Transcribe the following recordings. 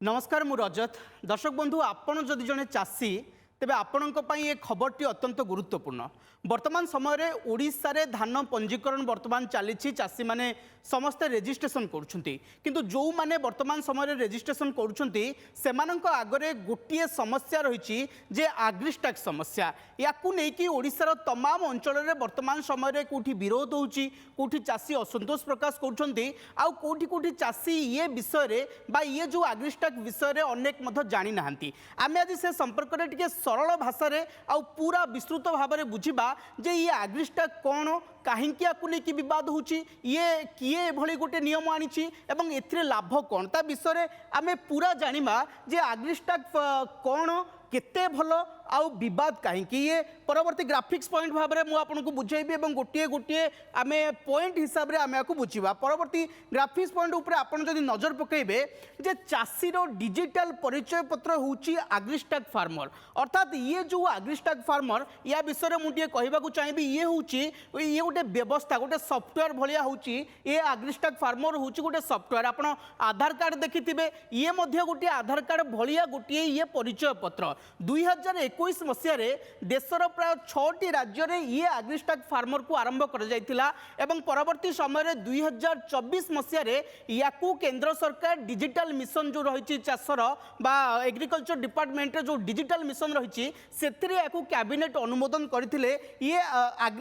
नमस्कार मु रजत दर्शक बंधु आपण जदि जड़े चाषी तेबे आपणों ये खबरटी अत्यंत गुरुत्वपूर्ण। वर्तमान समय रे ओडिशा रे धान पंजीकरण वर्तमान चली चाषी माने समस्ते रेजिस्ट्रेशन करुँच जो माने वर्तमान समय रेजिस्ट्रेशन करुँच आगरे गोटे समस्या रही जे आग्रिस्टाक समस्या या ओडिशार तमाम अंचल रे वर्तमान समय कौटी विरोध होउची कौटी चाषी असंतोष प्रकाश कौटी कौटी चाषी ये विषय बा ये जो आग्रिस्टाक विषय अनेक जानी नाहंती। आमे आज से संपर्क रे टिके सरल भाषा रे आउ पूरा विस्तृत भाव में बुझा जे ये आग्रिस्टाक कौन कहीं नहीं बद हो किए भली गोटे नियम आनी एवं एथिरे लाभ कौन ता विषय आमे पूरा जानिबा जे आग्रिस्टाक कौन केते भल आउ विवाद कहीं ये परवर्ती ग्राफिक्स पॉइंट भाव में मुझे बुझेबी और गोटे गोटे आम पॉइंट हिसाब से आम या बुझा परवर्ती ग्राफिक्स पॉइंट उपर आपड़ जदि नजर पकेबे जे चाषीर डिजिटल परिचय पत्र होची आग्रिस्टाक फार्मर अर्थात ये जो आग्रिस्टाक फार्मर या विषय में मुझे कहवाक चाहिए ये हूँ ये गोटे व्यवस्था गोटे सफ्टवेयर भाया होची ये आग्रिस्टाक फार्मर हूँ गोटे सफ्टवेयर आप आधार कार्ड देखिथे ये गोटे आधार कार्ड भाया गोटे ये परिचय पत्र 2021 मसीह देशर प्राय 6टी राज्य में ये आग्रिस्टाक फार्मर को आरंभ कर परवर्ती समय 2024 मसीह या केंद्र सरकार डिजिटल मिशन जो रही चाषर बा एग्रीकल्चर डिपार्टमेंट जो डिजिटल मिशन रही से कैबिनेट अनुमोदन करते ये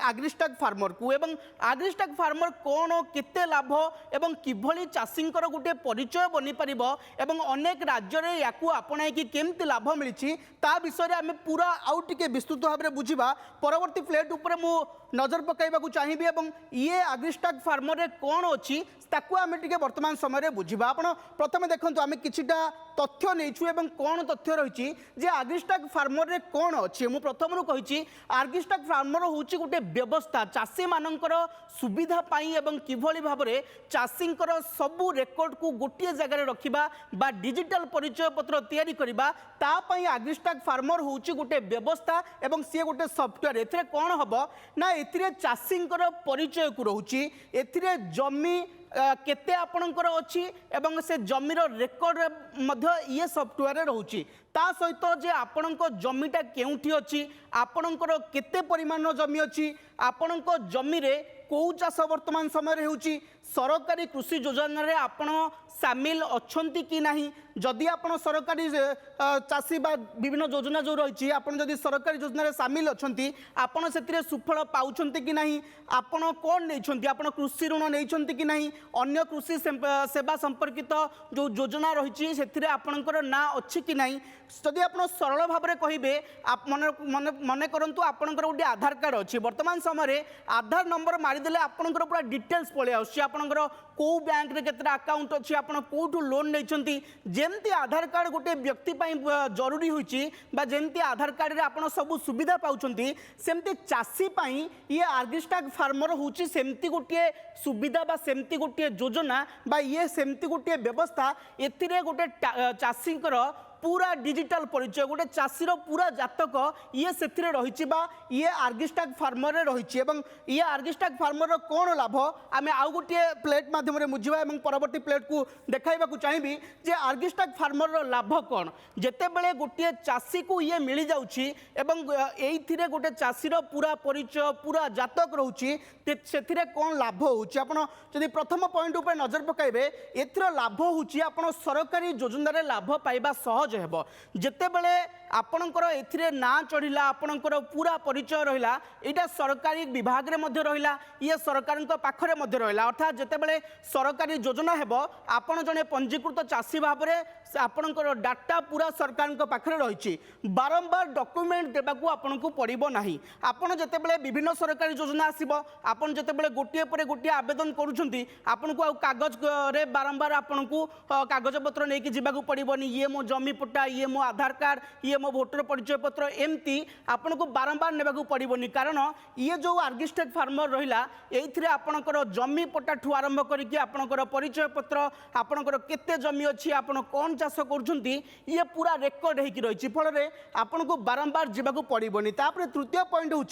आग्रिस्टाक फार्मर को एवं आग्रिस्टाक फार्मर कौन केते लाभ एवं किभली चाषी गोटे परिचय बनी पार एवं अनेक राज्य में या आपणाई केमती लाभ मिली ता विषय आम पूरा आउ टिके विस्तृत भाव में बुझा परवर्ती प्लेट उपर मु नजर पकाइबाकू चाहिए और ये आग्रिस्टाक फार्मर रे कौन अच्छी ताकू आम टिके वर्तमान समय बुझा आप प्रथम देखो आम किछिटा तथ्य नहीं एवं कौन तथ्य रही जे आग्रिस्टाक फार्मर रे कौन अच्छी मुझे प्रथम कही आग्रिस्टाक फार्मर हूँ गोटे व्यवस्था चाषी मानकर सुविधा पाई एवं किभली भाव में चाषी सबू रेकर्ड को गोटे जगह रखा बा डिजिटल परिचय पत्र तैयारी करबा तापाई आग्रिस्टाक फार्मर हूँ गोटे व्यवस्था एवं सी गोटे सफ्टवेयर एथिरे कौन हम ना एथिरे चाषी परिचय को रोचे एथिरे जमी केते आपणकर अच्छी एवं से जमीर रेकर्ड ये सफ्टवेयर रोचे ता सहित जे आपणक जमीटा केउठी अच्छी आपणकर केते परिमाण जमी अच्छी आपणक जमी रे कौ चाष वर्तमान समय होची सरकारी कृषि योजना रे आपण सामिल अच्छंती कि नहीं जदि आपण सरकारी चाषी बा विभिन्न योजना जो रही आपण जदि सरकारी योजना रे सामिल अच्छंती आपण सेतिरे सुफल पाउछंती कि नहीं आपण कोन नैछंती आपण कृषि ऋण नैछंती कि नहीं अन्य कृषि सेवा संपर्कित जो योजना रही सेतिरे आपणकर ना अच्छी कि नहीं जदि आपण सरल भाव में कहिबे आप मन करंतु आपणकर गोटे आधार कार्ड अच्छी वर्तमान समय आधार नंबर मारिदेले आपणकर पूरा डिटेल्स पळे आउछि आपणकर को बैंक रे केतरा अकाउंट अच्छी आपण कोठू लोन नैछंती जेमती आधार कार्ड गोटे व्यक्ति पई जरूरी होइछि बा जेमती आधार कार्ड रे आपण सब सुविधा पाउछंती सेमती चाषी पई ये आग्रिस्टाक फार्मर होउछि सेमती गोटे सुविधा बा सेमती गोटे योजना बा ये सेमती गोटे व्यवस्था एथिरे गोटे चाषीकर पूरा डिजिटल परिचय गोटे चाषीर पूरा जातक ये से रही ये आग्रिस्टाक फार्मर रही ये आग्रिस्टाक फार्मर कौन लाभ आम आउ गोटे प्लेट माध्यम बुझा और परवर्ती प्लेट को देखा चाहिए जे आग्रिस्टाक फार्मर लाभ कौन जिते बड़े गोटे चाषी को ये मिल जाऊँगी ये गोटे चाषीर पूरा परिचय पूरा जातक रोचे से कौन लाभ होती प्रथम पॉइंट उपर नजर पकाइबे एथर लाभ होची आपण सरकारी योजना लाभ पाइबा सहज हेबो जेते बेले आपणकर एथिरे ना चढ़िला आपणकर पूरा परिचय रहिला एटा सरकारी विभाग रे मध्य रहिला ये सरकार पाखरे मध्य रहिला अर्थात जेते बेले सरकारी योजना हेबो आपण जने पंजीकृत चाषी भाव में आपणकर डाटा पूरा सरकार पाखरे रही बारंबार डॉक्यूमेंट देबाकू आपनको पड़िबो नाही आपण जेते बेले विभिन्न सरकारी योजना आसीबो आपण जेते बेले गोटिए परे गोटिए आवेदन करूछंती आपनको आ कागज रे बारंबार आपनको कागज पत्र नेकी जिबाकू पड़िबोनी ये मो जमी पट्टा ये मो आधार कार्ड ये मो भोटर परिचय पत्र एमती आपन को बारंबार नेबाक पड़ोनी कारण ये जो आर्गिस्टेक फार्मर रहा ये आपणकर जमी पट्टा ठू आरंभ करके आपणकर परिचय पत्र आपणकर केते जमी अच्छी आपन कौन चाष कर ये पूरा रेकर्ड होगी रही फल आपन को बारंबार जावाक पड़ोनी तापर तृतीय पॉइंट हूँ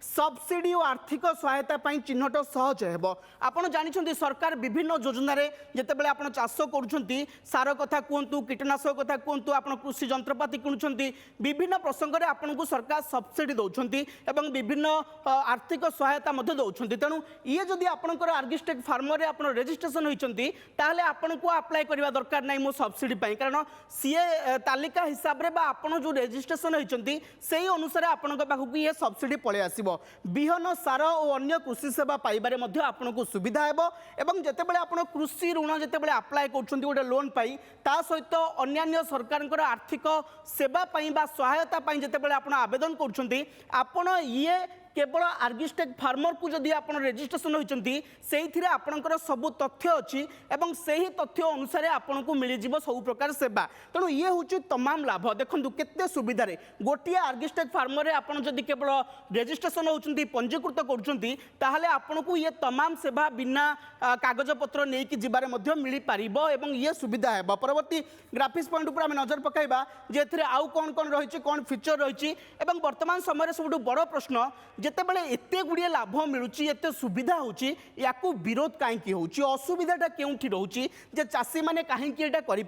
सब्सिडी और आर्थिक सहायता चिन्हट सहज हो आपड़ जानते सरकार विभिन्न योजन जितेबाला आप चाष कर सार कथा कहतु कीटनाशक कथा कहतु आप कृषि जंत्रपाति किणुंट विभिन्न प्रसंग में आपन को सरकार सब्सिडी दौरान एवं विभिन्न आर्थिक सहायता दौरान तेणु ये जदि आपंकर आर्गिस्टेक फार्मर आप रेजिस्ट्रेशन होती ताहले आपन को अप्लाई करने दरकार नहीं मो सब्सिडी कारण सीए तालिका हिसाब से आपन जो रेजिस्ट्रेशन होती से अनुसार आपण पाखक ये सब्सिडी पलि आसो बिहन सार और अन्य कृषि सेवा पाइबारे आपन को सुविधा हेबो एवं जेतेबेले आपण कृषि ऋण जेतेबेले अप्लाई करछन्ती गोटे लोन पाई ता सहित अन्यान्य सरकार आर्थिक सेवा पाई बा सहायता पाई जेतेबेले आपण आवेदन करछन्ती आपण ये केवल आर्गिस्टेक फार्मर को जदि आप रेजिस्ट्रेशन होती से आपणकर सबू तथ्य अच्छी एवं से ही तथ्य अनुसार आपन को मिल जाव सब प्रकार सेवा तेणु ये हूँ तमाम लाभ देखो केते सुविधा गोटे आर्गिस्टेक फार्मर आपड़ जदि केवल रेजिस्ट्रेशन होती पंजीकृत कर आपन को ये तमाम सेवा बिना कागज पत्र नहीं जबार मिल पार एवं ये सुविधा है परवर्ती ग्राफिक्स पॉइंट पर आम नजर पकाइबा जे आउ कौन कौन रही कौन फीचर रही वर्तमान समय सब बड़ प्रश्न जितेबाला एत गुड़िए लाभ मिलूँ एत सुविधा होची याकू विरोध कहीं होची असुविधाटा केउठी रोची जे चाषी मैंने कहीं करें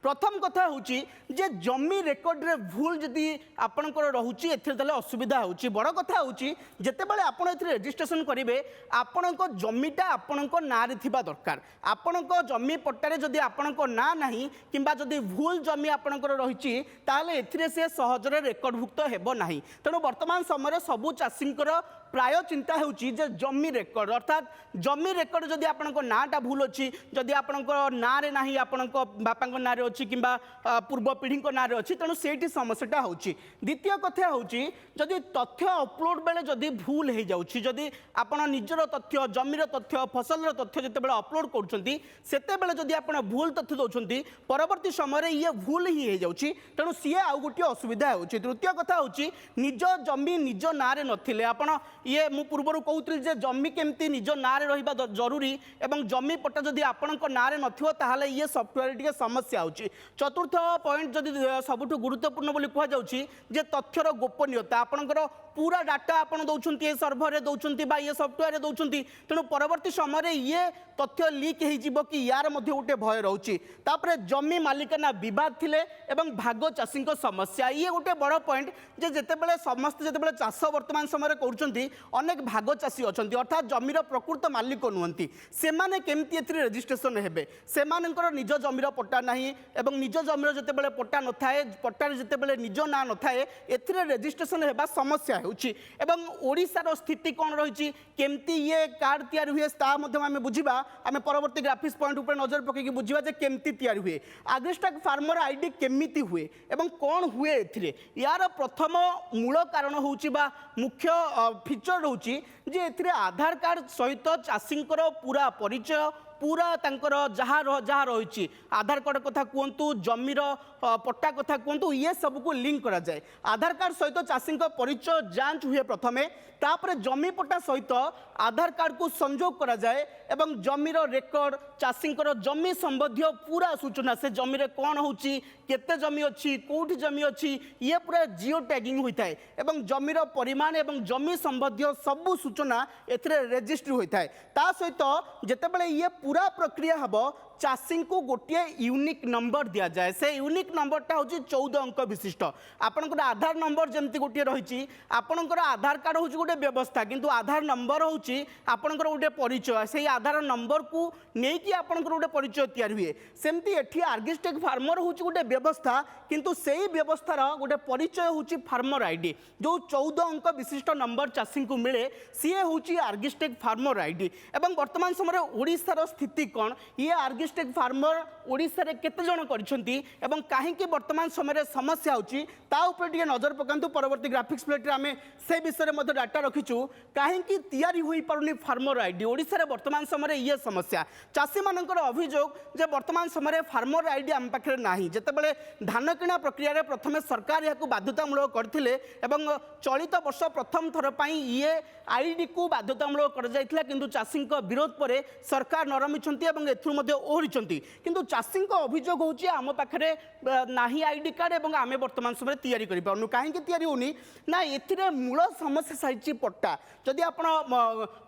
प्रथम कथा होची जे जमी रेकर्ड रे भूल जदि आपणकर रोची एथिरे असुविधा होची बड़ कथा होची जेतेबाला आपण एथिरे रेजिस्ट्रेशन करेंगे आपण जमीटा आपण ना रे थिबा दरकार आपण जमी पट्टारे जदि आपण ना नहीं किंबा जदि भूल जमी आपणकर रही ताले एथिरे से सहजरे रेकर्डभुक्त हेबो नाही तेणु वर्तमान समय सबु चाषींकर प्राय चिंता होची जे जमी रेकर्ड अर्थात जमी रेकर्ड जदि आपणको नाटा भूल अच्छी जदि आपणको ना रे नाही आपणको बापांको ना रे अच्छी किंबा पूर्व पीढ़ी ना रे अच्छी तेणु सेठी समस्याटा होची द्वितीय कथा होची जदि तथ्य अपलोड बेले जदि भूल हो जाउची जदि आपण निजर तथ्य जमीर तथ्य फसलर तथ्य जितेबाला अपलोड करुँच सेतेबेले जदि आपण भूल तथ्य दौरान परवर्ती समय ये भूल ही हो जाउची तेणु सीए आउ गोटे असुविधा होची तृतीय कथा होची निज जमी निज ना रे नथिले आपण ये मु पूर्वर कहूली जे जमी केमती निज ना रे रहिबा जरूरी एवं जमी पट्टा जदि आपणक ना रे नथिबो ताहाले ये सॉफ्टवेयर टिके समस्या होची चतुर्थ पॉइंट जदि सबुठु गुरुत्वपूर्ण बोली कहा जाउची जे तथ्यर गोपनीयता आपणकर पूरा डाटा आपण दौरान ये सर्भर रे दौरान बा ये सॉफ्टवेयर रे दौरान तेणु परवर्ती समय ये तथ्य लीक हो कि यार मध्य गोटे भय रोची तापरे जमी मालिकाना विवाद थिले एवं भाग चाषी समस्या ये गोटे बड़ पॉइंट जे जेतेबेले समस्त जेतेबेले चाष वर्तमान समय करुँच अनेक भाग चाषी अच्छा अर्थात जमीर प्रकृत मालिक नुहति से केमती एथिरे रेजिस्ट्रेशन हेबे सेमानकर निज जमीर पट्टा नाही एवं निज जमीर जेतेबेले पट्टा न थाए पट्टारे जेतेबेले निज ना न थाए एथिरे रेजिस्ट्रेशन हेबा समस्या होची एवं ओडिशार स्थिति कौन रही केमती ये कार्ड तैयारी हुए आम बुझा आम परवर्ती ग्राफिक्स पॉइंट उपर नजर पकईकि बुझा जे केमती तैयारी हुए आर्गिस्टेक फार्मर आईडी केमिति हुए एवं कौन हुए एथिरे यार प्रथम मूल कारण होची बा मुख्य फीचर रोची जे एथिरे आधार कार्ड सहित चाषींकर पूरा परिचय पूरा तांकर जहाँ रही आधार कार्ड कथा कहतु जमीर पट्टा कथा कहतु ये सबको लिंक करा जाए आधार कार्ड सहित चाषी परिचय जांच हुए प्रथमे तापर जमी पट्टा सहित आधार कार्ड को संजोग करा जाए एवं जमीर रेकर्ड चाषींकर जमी संबंधी पूरा सूचना से जमी रे कौन होची केते जमी अच्छी कोठी जमी अच्छी ये पूरा जियो टैगिंग होता है एवं जमीर परिमाण एवं जमी संबंधी सबू सूचना एथिरे रेजिस्टर होता है ता सहित जेतेबेले ये पूरा प्रक्रिया हम चाषी को गोटे यूनिक नंबर दि जाए से यूनिक नंबरटा हूँ 14 अंक विशिष्ट आपंकर आधार नंबर जमती गोटे रही आपंकर आधार कार्ड हूँ गोटे व्यवस्था किंतु आधार नंबर हूँ आपंकर गोटे परिचय से आधार नंबर को लेकिन आपंकर गोटे परिचय तैयारी हुए सेमती एठी आर्गिस्टेक फार्मर हूँ गोटे व्यवस्था किंतु से ही व्यवस्थार गोटे परिचय हूँ फार्मर आईडी जो 14 अंक विशिष्ट नंबर चाषी को मिले सी हूँ आर्गिस्टेक फार्मर आईडी एवं वर्तमान समय ओडिशार स्थिति कौन ये आर्गिस्टेक फार्मर ओडिशा रे केते जण करछंती एवं काहेकि वर्तमान समय समस्या होची ता ऊपर टिके नजर पकांतु परवर्ती ग्राफिक्स प्लेट रे आमे से विषय रे मध्य डाटा रखिछु काहेकि तयारी होई पारुनी फार्मर आईडी ओडिशा रे वर्तमान समय ये समस्या चाषी मानकर अभियोग जे वर्तमान समय फार्मर आईडी आम पाखे नाही जेतेबेले धान किणा प्रक्रिया रे प्रथमे सरकार याकू बाध्यतामूलक करथिले एवं चलित वर्ष प्रथम थर पई ये आईडी को बाध्यतामूलक कर जायथिला किंतु चाषी विरोध पर सरकार नरमिछंती एवं एथुर मध्ये ओहरिछंती किंतु चाषी अभियोग होची आम पाखे नाही आईडी कार्ड एवं आमे वर्तमान समय तयारी करि पाउनु काहेकि तयारी होनी ना एथिरे मूल समस्या साइची पट्टा जदि आपण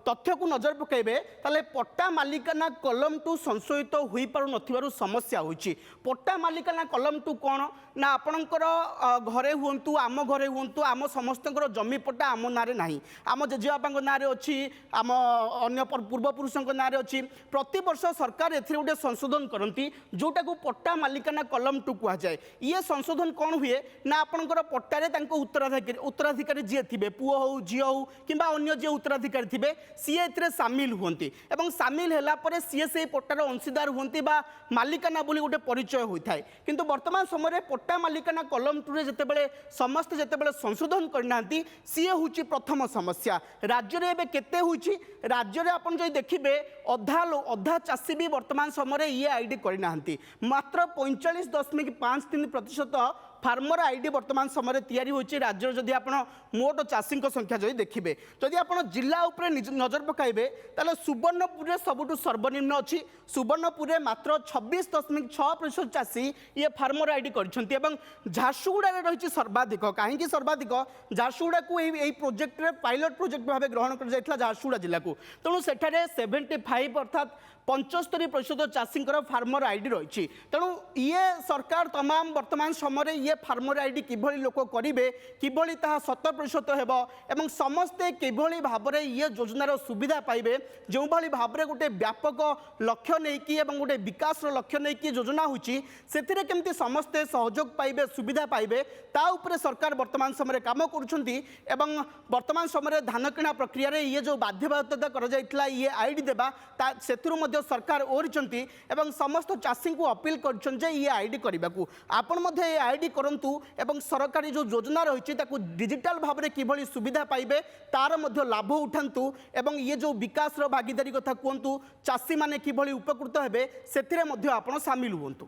तथ्य को नजर पकाइबे ताले पट्टा मालिकाना कलम टू संशोधित होई पारु नथिबारु समस्या होईची पट्टा मालिकाना कलम टू कोन ना आपणकर घरे हुंतु आम घरे हुंतु आम समस्तकर जमी पट्टा आम नारे नाही आम जेजेबापाଙ୍କ नारे अछि आम अन्य पूर्व पुरुषଙ୍କ नारे अछि प्रति वर्ष सरकार एथिरे उडे संशोधन करंती जोटा को पट्टा मालिकाना कलम टू कुआ जाय ये संशोधन कोन हुए ना आपणकर पट्टा रे तांको उत्तराधिकारी जे थिबे पुओ हो झियो हो किबा अन्य जे उत्तराधिकारी थिबे सीए एथिरे शामिल हुंती एवं शामिल हैला परे सीए से पट्टार अंशीदार हुंती बा मालिकाना बोली गोटे परिचय होइथाय किंतु वर्तमान समय पट्टा मालिकाना कलम टू रे जेतेबेले समस्त जेतेबेले संशोधन करनांती सीए होची प्रथम समस्या राज्य रे एबे केते होची राज्य रे आपण जई देखिबे अधा चाषी भी वर्तमान समय ये आईडी करनांती मात्र 45.53% फार्मर आईडी वर्तमान समय तैयारी होची राज्य जदि आपण मोट चाषी संख्या जदि देखिबे जदि आपण जिला उपरे नजर पकाइबे ताले सुवर्णपुर रे सबुठु सर्वनिम्न अछि सुवर्णपुर रे मात्र 26.6% चाषी ये फार्मर आईडी करछंती एवं झारसुगुड़ा रे रहिछि सर्वाधिक काहेकि सर्वाधिक झारसुगुड़ा को एई प्रोजेक्ट रे पायलट प्रोजेक्ट भाबे ग्रहण कर जायथला झारसुगुड़ा जिला को तेणु सेठारे 75 अर्थात 75% चाषी फार्मर आईडी रही तेणु ये सरकार तमाम वर्तमान समय ये फार्मर आईडी किभली लोक करेंगे किभली ताहा 100% हेबो एवं समस्ते किभली भाव में ये योजनार सुविधा पाइबे जो भली भाव में गोटे व्यापक लक्ष्य नहीं कि एवं गोटे विकास लक्ष्य नहीं कि योजना होची सेथिरे केमती समस्ते सहयोग पाइबे सुविधा पाइबे ता उपरे सरकार वर्तमान समय काम करुछंती एवं वर्तमान समय धान किणा प्रक्रिया रे ये जो बाध्यबाधकता कर जायतला ये आईडी देबा ता सेथिरु मध्ये सरकार ओरिचंती एवं समस्त चाषी को अपील करछन जे ये आईडी करबा को आपण मध्ये ये आईडी करंतु एवं सरकारी जो योजना रहिछि ताकू डिजिटल भाव में किभली सुविधा पाइबे तार मध्ये लाभ उठांतु एवं ये जो विकास रो भागीदारी कथा कहंतु चाषी माने किभली उपकृत हेबे सेथिरे मध्ये आपण शामिल हुंतु।